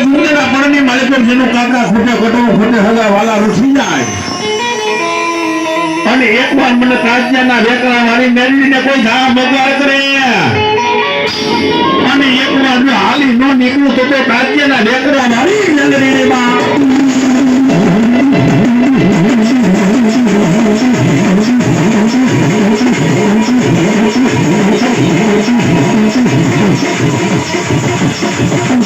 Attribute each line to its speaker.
Speaker 1: મુંગેરા પડની માલિકો જેનું કાકા ખોટે ખોટે હગા વાલા રૂઠી જાય અને એકવાર મને તાજ્યાના વેકરા મારી મેળવીને કોઈ ધા બગાડ કરે અને એકવાર જો હાલી નો નીકળું તો તાજ્યાના વેકરા મારી મેળવીને બા